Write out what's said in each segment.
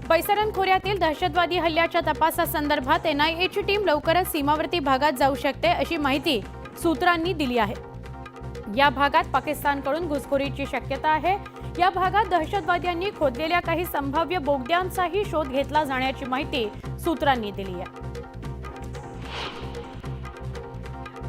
बैसरन खोऱ्यातील दहशतवादी हल्ल्याच्या तपासासंदर्भात एनआयएची टीम लवकरच सीमावर्ती भागात जाऊ शकते अशी माहिती सूत्रांनी दिली आहे। या भागात पाकिस्तानकडून घुसखोरीची शक्यता आहे। या भागात दहशतवाद्यांनी खोदलेल्या काही संभाव्य बोगद्यांचाही शोध घेतला जाण्याची माहिती सूत्रांनी दिली आहे।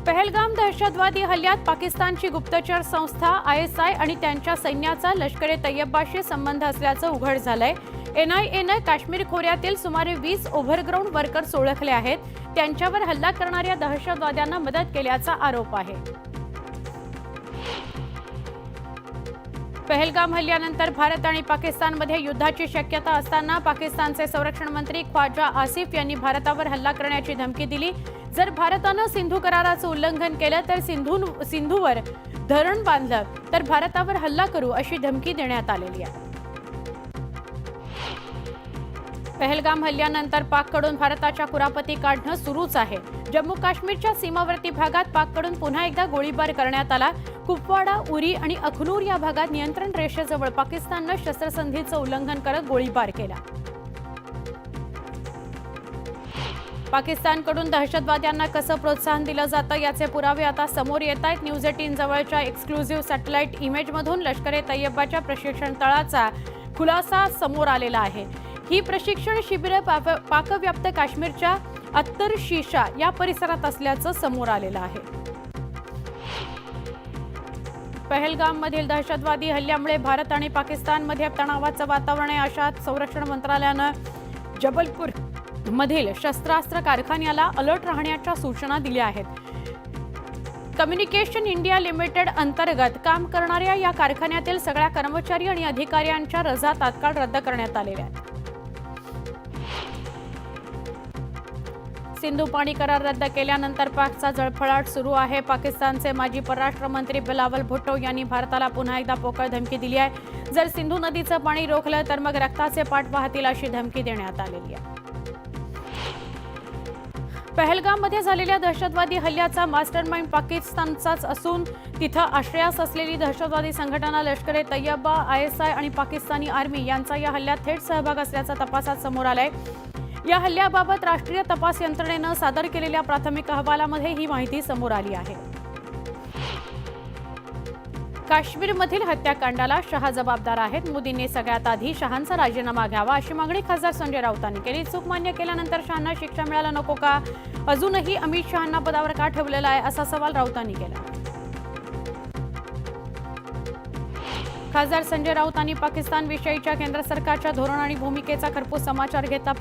पहलगाम दहशतवादी हल्ल्यात पाकिस्तानची गुप्तचर संस्था ISI आणि त्यांच्या सैन्याचा लष्कर-ए-तैयबाशी संबंध असल्याचं उघड झालंय। एनआयएनं काश्मीर खोऱ्यातील सुमारे 20 ओव्हरग्राऊंड वर्कर्स ओळखले आहेत। त्यांच्यावर हल्ला करणाऱ्या दहशतवाद्यांना मदत केल्याचा आरोप आहे। पहलगाम हल्ल्यानंतर भारत आणि पाकिस्तानमध्ये युद्धाची शक्यता असताना पाकिस्तानचे संरक्षण मंत्री ख्वाजा आसिफ यांनी भारतावर हल्ला करण्याची धमकी दिली। जर भारतानं सिंधू कराराचं उल्लंघन केलं तर सिंधूवर धरण बांधलं तर भारतावर हल्ला करू अशी धमकी देण्यात आलेली आहे। पहलगाम हल्ल्यानंतर पाककडून भारताच्या कुरापती काढणं सुरूच आहे। जम्मू काश्मीरच्या सीमावर्ती भागात पाककडून पुन्हा एकदा गोळीबार करण्यात आला। कुपवाडा, उरी आणि अखनूर या भागात नियंत्रण रेषेजवळ पाकिस्ताननं शस्त्रसंधीचं उल्लंघन करत गोळीबार केला। पाकिस्तानकडून दहशतवाद्यांना कसं प्रोत्साहन दिलं जातं याचे पुरावे आता समोर येत आहेत। न्यूज 18 जवळच्या एक्सक्लुझिव्ह सॅटेलाइट इमेजमधून लष्कर-ए-तैयबाच्या प्रशिक्षण तळाचा खुलासा समोर आलेला आहे। ही प्रशिक्षण शिबिरं पाकव्याप्त काश्मीरच्या अत्तर शीशा या परिसरात असल्याचं समोर आलेलं आहे। पहलगाममधील दहशतवादी हल्ल्यामुळे भारत आणि पाकिस्तानमध्ये तणावाचं वातावरण आहे। अशात संरक्षण मंत्रालयानं जबलपूर मधील शस्त्रास्त्र कारखान्याला अलर्ट राहण्याच्या सूचना दिल्या आहेत। कम्युनिकेशन इंडिया लिमिटेड अंतर्गत काम करणाऱ्या या कारखान्यातील सगळ्या कर्मचारी आणि अधिकाऱ्यांच्या रजा तात्काळ रद्द करण्यात आलेल्या आहेत। सिंधू पाणी करार रद्द केल्यानंतर पाकचा जळफळाट सुरू आहे। पाकिस्तानचे माजी परराष्ट्र मंत्री बिलावल भुट्टो यांनी भारताला पुन्हा एकदा पोकळ धमकी दिली आहे। जर सिंधू नदीचं पाणी रोखलं तर मग रक्ताचे पाठ वाहतील अशी धमकी देण्यात आलेली आहे। पहलगाममध्ये झालेल्या दहशतवादी हल्ल्याचा मास्टरमाइंड पाकिस्तानचाच असून तिथं आश्रयास असलेली दहशतवादी संघटना लष्कर-ए-तैयबा, ISI आणि पाकिस्तानी आर्मी यांचा या हल्ल्यात थेट सहभाग असल्याचा तपासात समोर आलाय। या हल्ल्याबाबत राष्ट्रीय तपास यंत्रणेनं सादर केलेल्या प्राथमिक अहवालामध्ये ही माहिती समोर आली आहे। काश्मीरमधील हत्याकांडाला शहा जबाबदार आहेत। मोदींनी सगळ्यात आधी शहांचा राजीनामा घ्यावा अशी मागणी खासदार संजय राऊतांनी केली। चूक मान्य केल्यानंतर शहांना शिक्षा मिळायला नको का? अजूनही अमित शहांना पदावर का ठेवलेला आहे असा सवाल राऊतांनी केला। खासदार संजय राऊतांनी पाकिस्तान विषयीच्या केंद्र सरकारच्या धोरण आणि भूमिकेचा खरपूस समाचार घेतला।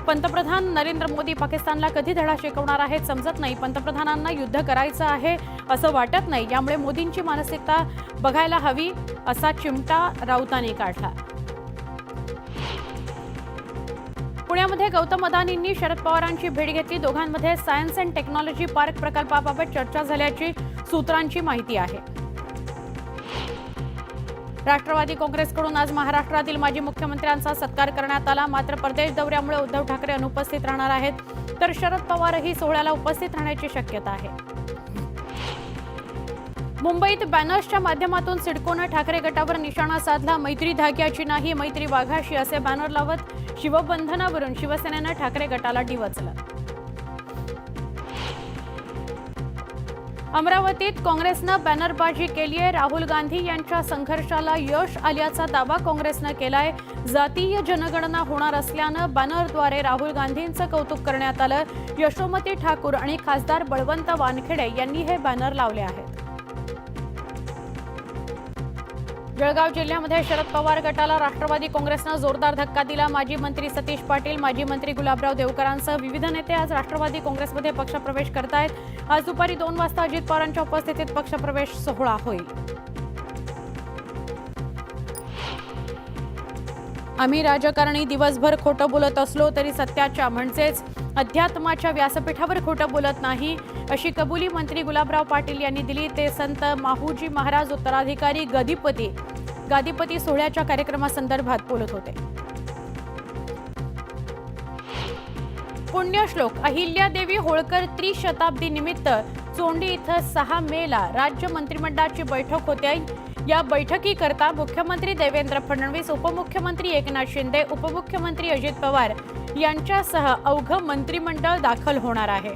पंतप्रधान नरेंद्र मोदी पाकिस्तानला कधी धडा शिकवणार आहेत समजत नाही। पंतप्रधानांना युद्ध करायचं आहे असं वाटत नाही। यामुळे मोदींची मानसिकता बघायला हवी असा चिमटा राऊतांनी काढला। पुण्यामध्ये गौतम अदानींनी शरद पवारांची भेट घेतली। दोघांमध्ये सायन्स अँड टेक्नॉलॉजी पार्क प्रकल्पाबाबत चर्चा झाल्याची सूत्रांची माहिती आहे। राष्ट्रवादी काँग्रेसकडून आज महाराष्ट्रातील माजी मुख्यमंत्र्यांचा सत्कार करण्यात आला। मात्र परदेश दौऱ्यामुळे उद्धव ठाकरे अनुपस्थित राहणार आहेत तर शरद पवारही सोहळ्याला उपस्थित राहण्याची शक्यता आहे। मुंबईत बॅनर्सच्या माध्यमातून सिडकोनं ठाकरे गटावर निशाणा साधला। मैत्री धाग्याची नाही मैत्री वाघाशी असे बॅनर लावत शिवबंधनावरून शिवसेनेनं ठाकरे गटाला डिवचलं। अमरावतीत काँग्रेसनं बॅनरबाजी केली आहे। राहुल गांधी यांच्या संघर्षाला यश आल्याचा दावा काँग्रेसनं केलाय। जातीय जनगणना होणार असल्यानं बॅनरद्वारे राहुल गांधींचं कौतुक करण्यात आलं। यशोमती ठाकूर आणि खासदार बळवंत वानखेडे यांनी हे बॅनर लावले आहेत। जळगाव जिल्ह्यामध्ये शरद पवार गटाला राष्ट्रवादी काँग्रेसनं जोरदार धक्का दिला। माजी मंत्री सतीश पाटील, माजी मंत्री गुलाबराव देवकरांसह विविध नेते आज राष्ट्रवादी काँग्रेसमध्ये पक्षप्रवेश करतायत। आज दुपारी 2 वाजता अजित पवारांच्या उपस्थितीत पक्षप्रवेश सोहळा होईल। आम्ही राजकारणी दिवसभर खोटं बोलत असलो तरी सत्याच्या म्हणजेच अध्यात्माच्या व्यासपीठावर खोटं बोलत नाही अशी कबुली मंत्री गुलाबराव पाटील यांनी दिली। ते संत माहुजी महाराज उत्तराधिकारी गादीपती सोहळ्याच्या कार्यक्रमासंदर्भात बोलत होते। पुण्यश्लोक अहिल्यादेवी होळकर त्रिशताब्दी निमित्त चोंडी इथं 6 मेला राज्य मंत्रिमंडळाची बैठक होते। या बैठकीकरता मुख्यमंत्री देवेंद्र फडणवीस, उपमुख्यमंत्री एकनाथ शिंदे, उपमुख्यमंत्री अजित पवार यांच्यासह अवघं मंत्रिमंडळ दाखल होणार आहे.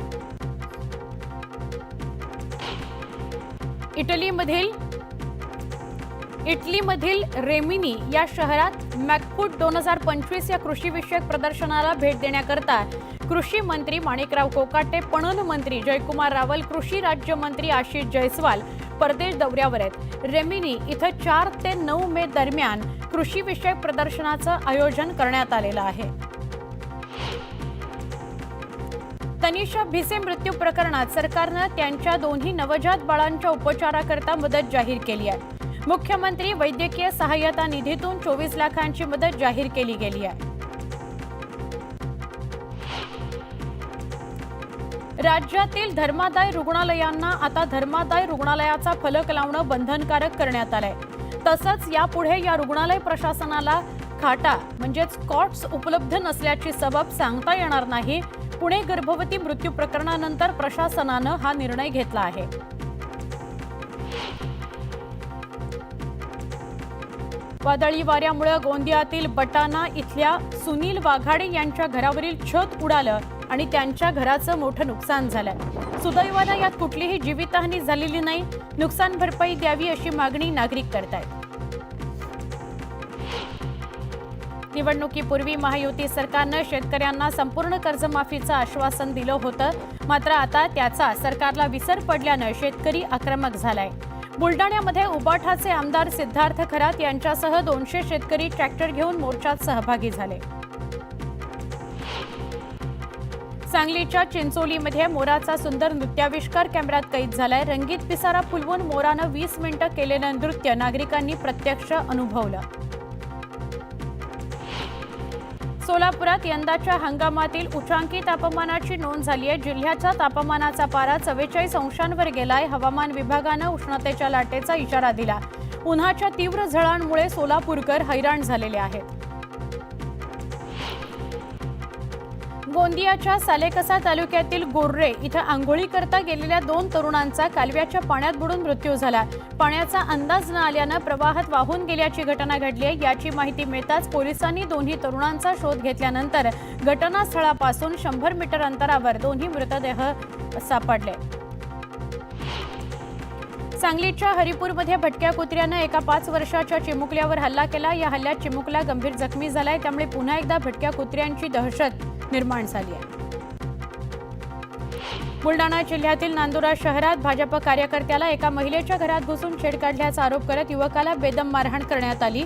इटलीमधील रेमिनी या शहरात मॅकफूड 2025 या कृषीविषयक प्रदर्शनाला भेट देण्याकरता कृषी मंत्री माणिकराव कोकाटे, पणन मंत्री जयकुमार रावल, कृषी राज्यमंत्री आशिष जयस्वाल परदेश दौऱ्यावर आहेत. रेमिनी इथं 4 ते 9 मे दरम्यान कृषीविषयक प्रदर्शनाचं आयोजन करण्यात आलेलं आहे. तनिषा भिसे मृत्यू प्रकरणात सरकारनं त्यांच्या दोन्ही नवजात बाळांच्या उपचाराकरता मदत जाहीर केली आहे. मुख्यमंत्री वैद्यकीय सहाय्यता निधीतून 24 लाखांची मदत जाहीर केली गेली आहे. राज्यातील धर्मादाय रुग्णालयांना आता धर्मादाय रुग्णालयाचा फलक लावणं बंधनकारक करण्यात आलंय. तसंच यापुढे या रुग्णालय प्रशासनाला खाटा म्हणजेच कॉट्स उपलब्ध नसल्याची सबब सांगता येणार नाही. पुणे गर्भवती मृत्यू प्रकरणानंतर प्रशासनानं हा निर्णय घेतला आहे. वादळी वाऱ्यामुळे गोंदियातील बटाना इथल्या सुनील वाघाडे यांच्या घरावरील छत उडालं आणि त्यांच्या घराचं मोठं नुकसान झालं. सुदैवानं यात कुठलीही जीवितहानी झालेली नाही. नुकसान भरपाई द्यावी अशी मागणी नागरिक करतायत. निवडणुकीपूर्वी महायुती सरकारनं शेतकऱ्यांना संपूर्ण कर्जमाफीचं आश्वासन दिलं होतं. मात्र आता त्याचा सरकारला विसर पडल्यानं शेतकरी आक्रमक झालाय. बुलडाण्यामध्ये उबाठाचे आमदार सिद्धार्थ खरात यांच्यासह 200 शेतकरी ट्रॅक्टर घेऊन मोर्चात सहभागी झाले. सांगलीच्या चिंचोलीमध्ये मोराचा सुंदर नृत्याविष्कार कॅमेऱ्यात कैद झालाय. रंगीत पिसारा फुलवून मोरानं 20 मिनिटं केलेलं नृत्य नागरिकांनी प्रत्यक्ष अनुभवलं. सोलापुरात यंदाच्या हंगामातील उच्चांकी तापमानाची नोंद झाली आहे. जिल्ह्याच्या तापमानाचा पारा 44 अंशांवर गेलाय. हवामान विभागानं उष्णतेच्या लाटेचा इशारा दिला. उन्हाच्या तीव्र झळांमुळे सोलापूरकर हैराण झालेले आहेत. गोंदियाच्या सालेकसा तालुक्यातील गोर्रे इथं आंघोळी करता गेलेल्या 2 तरुणांचा कालव्याच्या पाण्यात बुडून मृत्यू झाला. पाण्याचा अंदाज न आल्यानं प्रवाहात वाहून गेल्याची घटना घडली आहे. याची माहिती मिळताच पोलिसांनी दोन्ही तरुणांचा शोध घेतल्यानंतर घटनास्थळापासून 100 मीटर अंतरावर दोन्ही मृतदेह सापडले. सांगलीच्या हरिपूरमध्ये भटक्या कुत्र्यानं एका 5 वर्षाच्या चिमुकल्यावर हल्ला केला. या हल्ल्यात चिमुकला गंभीर जखमी झालाय. त्यामुळे पुन्हा एकदा भटक्या कुत्र्यांची दहशत निर्माण झाली आहे. बुलडाणा जिल्ह्यातील नांदुरा शहरात भाजप कार्यकर्त्याला एका महिलेच्या घरात घुसून छेड काढल्याचा आरोप करत युवकाला बेदम मारहाण करण्यात आली.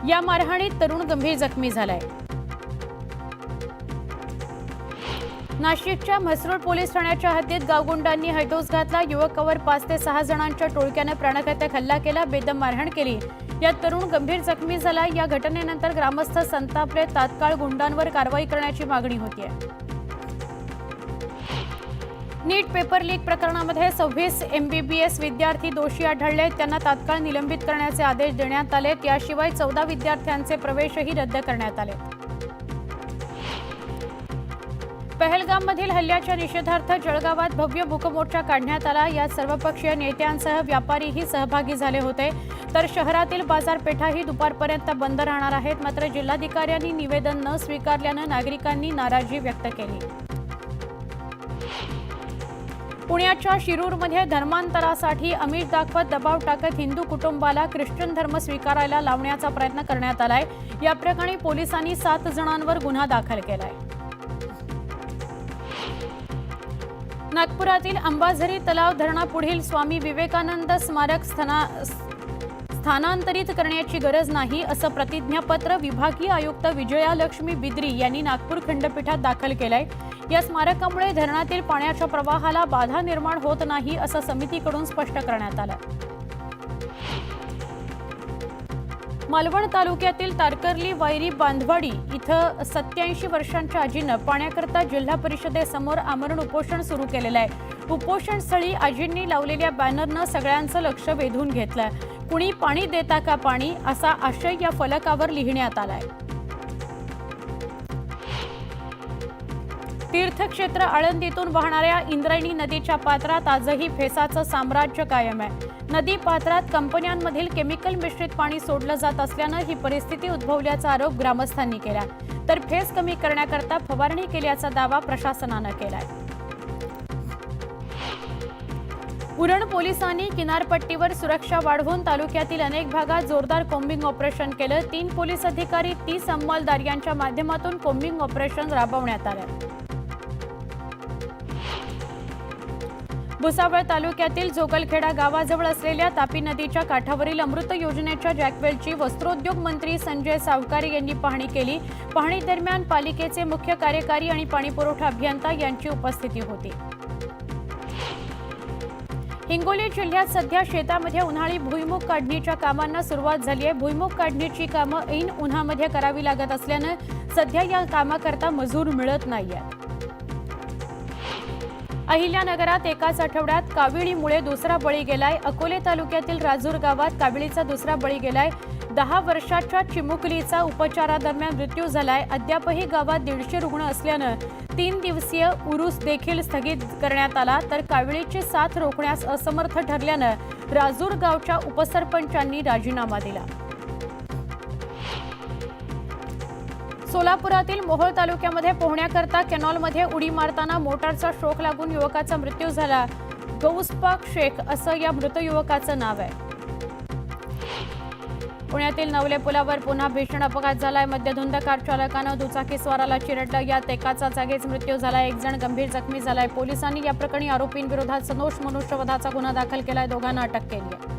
या मारहाणीत तरुण गंभीर जखमी झालाय. नाशिकच्या म्हसरूळ पोलीस ठाण्याच्या हद्दीत गावगुंडांनी हैदोस घातला. युवकावर 5 ते 6 जणांच्या टोळक्यानं प्राणघातक हल्ला केला, बेदम मारहाण केली. यात तरुण गंभीर जखमी झाला. या घटनेनंतर ग्रामस्थ संतापले. तात्काळ गुंडांवर कारवाई करण्याची मागणी होतीये. नीट पेपर लीक प्रकरणामध्ये 26 MBBS विद्यार्थी दोषी आढळले. त्यांना तात्काळ निलंबित करण्याचे आदेश देण्यात आले. याशिवाय 14 विद्यार्थ्यांचे प्रवेशही रद्द करण्यात आले. पहलगाममधील हल्ल्याच्या निषेधार्थ जळगावात भव्य मूकमोर्चा काढण्यात आला. यात सर्वपक्षीय नेत्यांसह व्यापारीही सहभागी झाले होते. तर शहरातील बाजारपेठाही दुपारपर्यंत बंद राहणार आहेत. मात्र जिल्हाधिकाऱ्यांनी निवेदन न स्वीकारल्यानं नागरिकांनी नाराजी व्यक्त केली. पुण्याच्या शिरूरमध्ये धर्मांतरासाठी आमिष दाखवत दबाव टाकत हिंदू कुटुंबाला ख्रिश्चन धर्म स्वीकारायला लावण्याचा प्रयत्न करण्यात आलाय. या प्रकरणी पोलिसांनी 7 जणांवर गुन्हा दाखल केलाय. नागपुरातील अंबाझरी तलाव धरणापुढील स्वामी विवेकानंद स्मारक स्थानांतरित करण्याची गरज नाही असं प्रतिज्ञापत्र विभागीय आयुक्त विजयालक्ष्मी बिद्री यांनी नागपूर खंडपीठात दाखल केलंय. या स्मारकामुळे धरणातील पाण्याच्या प्रवाहाला बाधा निर्माण होत नाही असं समितीकडून स्पष्ट करण्यात आलं. मालवण तालुक्यातील तारकर्ली वैरी बांधवाडी इथं 87 वर्षांच्या आजीनं पाण्याकरता जिल्हा परिषदेसमोर आमरण उपोषण सुरू केलेलं आहे. उपोषण स्थळी आजींनी लावलेल्या बॅनरनं सगळ्यांचं लक्ष वेधून घेतलं. कुणी पाणी देता का पाणी असा आशय या फलकावर लिहिण्यात आलाय. तीर्थक्षेत्र आळंदीतून वाहणाऱ्या इंद्रायणी नदीच्या पात्रात आजही फेसाचं साम्राज्य कायम आहे। नदी पात्रात कंपन्यांमधील केमिकल मिश्रित पाणी सोडलं जात असल्यानं ही परिस्थिती उद्भवल्याचा आरोप ग्रामस्थांनी केला, तर फेस कमी करण्याकरता फवारणी केल्याचा दावा प्रशासनानं केलाय। उरण पोलिसांनी किनारपट्टीवर सुरक्षा वाढवून तालुक्यातील अनेक भागात जोरदार कोम्बिंग ऑपरेशन केलं। 3 पोलीस अधिकारी 30 अंमलदार यांच्या माध्यमातून कोम्बिंग ऑपरेशन राबवण्यात आलं। भुसावळ तालुक्यातील जोगलखेडा गावाजवळ असलेल्या तापी नदीच्या काठावरील अमृत योजनेच्या जॅकवेलची वस्त्रोद्योग मंत्री संजय सावकारी यांनी पाहणी केली। पाहणी दरम्यान पालिकेचे मुख्य कार्यकारी आणि पाणीपुरवठा अभियंता यांची उपस्थिती होती। हिंगोली जिल्ह्यात सध्या शेतामध्ये उन्हाळी भुईमूग काढणीच्या कामांना सुरुवात झाली आहे। भुईमूग काढणीची कामं ऐन उन्हामध्ये करावी लागत असल्यानं सध्या या कामाकरता मजूर मिळत नाहीये। अहिल्यानगरात एकाच आठवड्यात काविळीमुळे दुसरा बळी गेलाय। अकोले तालुक्यातील राजूर गावात काविळीचा दुसरा बळी गेलाय। 10 वर्षाच्या चिमुकलीचा उपचारादरम्यान मृत्यू झालाय। अद्यापही गावात 150 रुग्ण असल्यानं 3 दिवसीय उरूस देखील स्थगित करण्यात आला, तर काविळीची साथ रोखण्यास असमर्थ ठरल्यानं राजूर गावच्या उपसरपंचांनी राजीनामा दिला। सोलापुरातील मोहोळ तालुक्यामध्ये पोहण्याकरता कॅनॉलमध्ये उडी मारताना मोटारचा शॉक लागून युवकाचा मृत्यू झाला। गौसपाक शेख असं या मृत युवकाचं नाव आहे। पुण्यातील नवले पुलावर पुन्हा भीषण अपघात झालाय। मद्यधुंद कार चालकानं दुचाकीस्वाराला चिरडलं, यात एकाचा जागीच मृत्यू झालाय, एक जण गंभीर जखमी झालाय। पोलिसांनी या प्रकरणी आरोपींविरोधात सदोष मनुष्यवधाचा गुन्हा दाखल केलाय, दोघांना अटक केली आहे।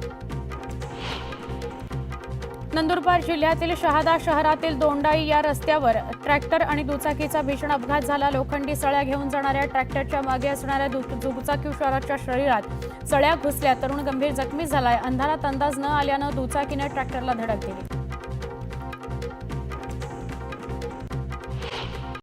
नंदुरबार जिल्ह्यातील शहादा शहरातील दोंडाई या रस्त्यावर ट्रॅक्टर आणि दुचाकीचा भीषण अपघात झाला। लोखंडी सळ्या घेऊन जाणाऱ्या ट्रॅक्टरच्या मागे असणाऱ्या दुचाकीस्वाराच्या शरीरात सळ्या घुसल्या, तरुण गंभीर जखमी झालाय। अंधारात अंदाज न आल्यानं दुचाकीने ट्रॅक्टरला धडक दिली।